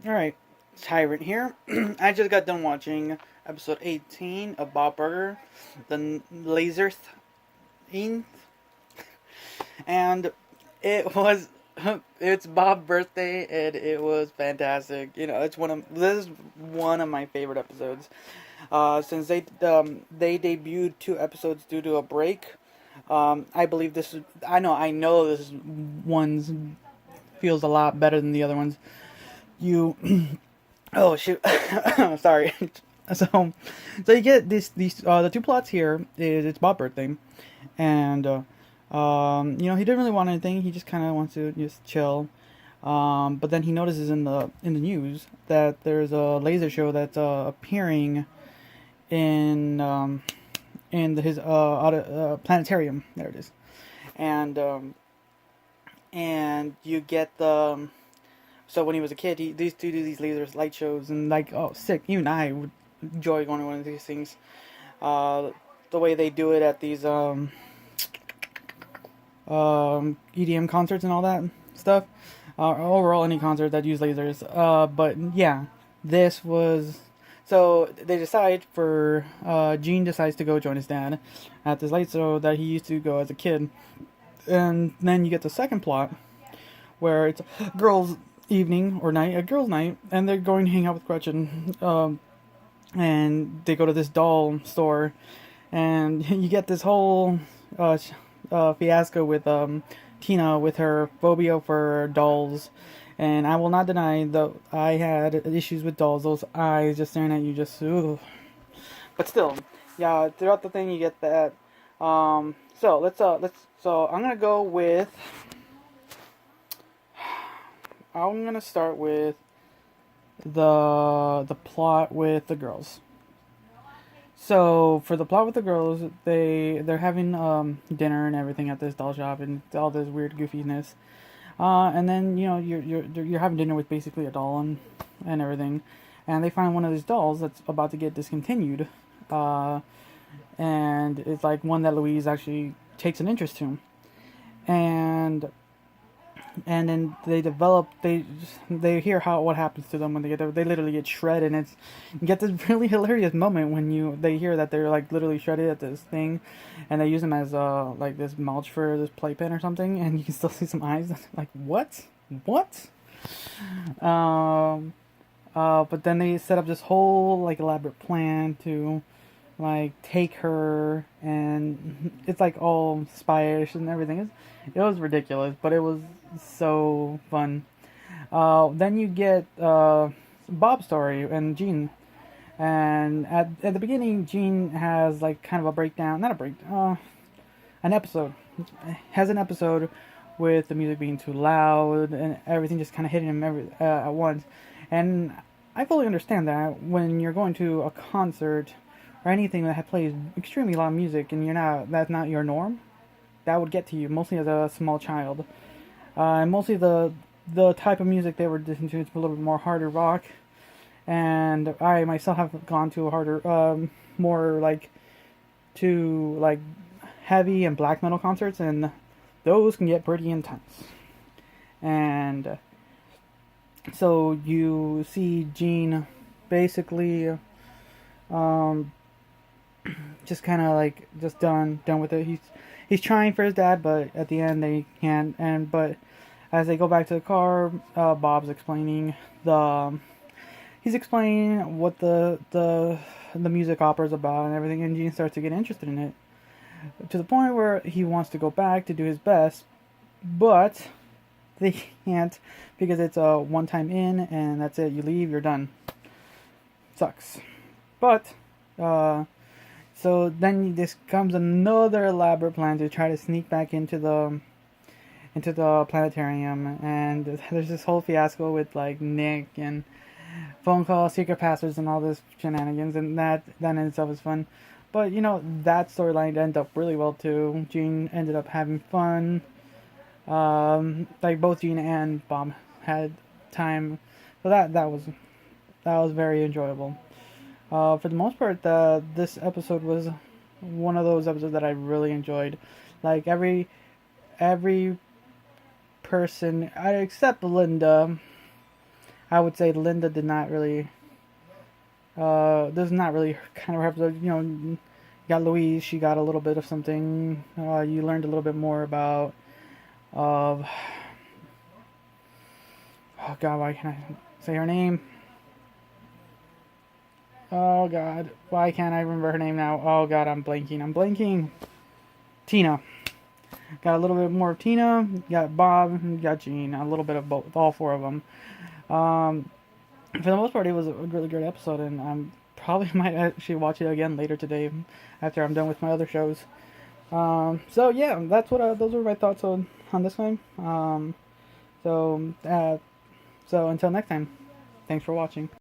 Alright, Tyrant here. I just got done watching episode 18 of Bob Burger, the Laser-Inth, and it was it's Bob's birthday and it was fantastic. This is one of my favorite episodes. Since they debuted 2 episodes due to a break. I believe this is I know this one's feels a lot better than the other ones. You Oh shoot! Sorry. So, you get these the two plots here is it's Bob's birthday, and he didn't really want anything. He just kind of wants to just chill. But then he notices in the news that there's a laser show that's appearing in his planetarium. There it is, and you get the. So when he was a kid, he used to do these laser light shows, and sick. Even I would enjoy going to one of these things. The way they do it at these EDM concerts and all that stuff. Overall, any concert that use lasers. But yeah, this was. So they decide for Gene decides to go join his dad at this light show that he used to go as a kid, and then you get the second plot where it's girls evening or night, a girls' night, and they're going to hang out with Gretchen. And they go to this doll store, and you get this whole fiasco with Tina with her phobia for dolls. And I will not deny that I had issues with dolls. Those eyes just staring at you, just ugh. But still, yeah. Throughout the thing, you get that. So I'm gonna go with. I'm gonna start with the plot with the girls. So for the plot with the girls, they're having dinner and everything at this doll shop and all this weird goofiness. And then you're having dinner with basically a doll and everything, and they find one of these dolls that's about to get discontinued, and it's like one that Louise actually takes an interest to, and then they hear what happens to them when they get there. They literally get shredded, and you get this really hilarious moment when they hear that they're like literally shredded at this thing, and they use them as like this mulch for this playpen or something, and you can still see some eyes. Like what? But then they set up this whole like elaborate plan to like take her, and it's like all spyish and everything. It was ridiculous, but it was so fun. Then you get Bob's story and Gene, and at the beginning, Gene has like kind of a breakdown, not a break, an episode. Has an episode with the music being too loud and everything just kind of hitting him at once, and I fully understand that when you're going to a concert or anything that plays extremely loud music and that's not your norm, that would get to you, mostly as a small child. And mostly the type of music they were listening to is a little bit more harder rock. And I myself have gone to a harder, more like heavy and black metal concerts, and those can get pretty intense. And so you see Gene basically just kind of like just done with it. He's trying for his dad, but at the end they can't. But as they go back to the car, Bob's explaining he's explaining what the music opera is about and everything, and Gene starts to get interested in it to the point where he wants to go back to do his best, but they can't because it's a one-time in and that's it. You leave, you're done. Sucks. But so then this comes another elaborate plan to try to sneak back into the planetarium, and there's this whole fiasco with like Nick and phone calls, secret passwords, and all this shenanigans, and that in itself is fun. But that storyline ended up really well too. Gene ended up having fun. Like both Gene and Bob had time, so that was very enjoyable. For the most part, this episode was one of those episodes that I really enjoyed. Like every person, except Linda, I would say Linda did not really. This is not really kind of her episode. You know, you got Louise. She got a little bit of something. You learned a little bit more about. Of oh God, why can't I say her name? Oh God, why can't I remember her name now? Oh God, I'm blanking. I'm blanking. Tina. Got a little bit more of Tina. Got Bob. Got Jean. A little bit of both. All four of them. Um, for the most part, it was a really good episode, and I'm probably might actually watch it again later today after I'm done with my other shows. So yeah, that's what those were my thoughts on this one. So until next time, thanks for watching.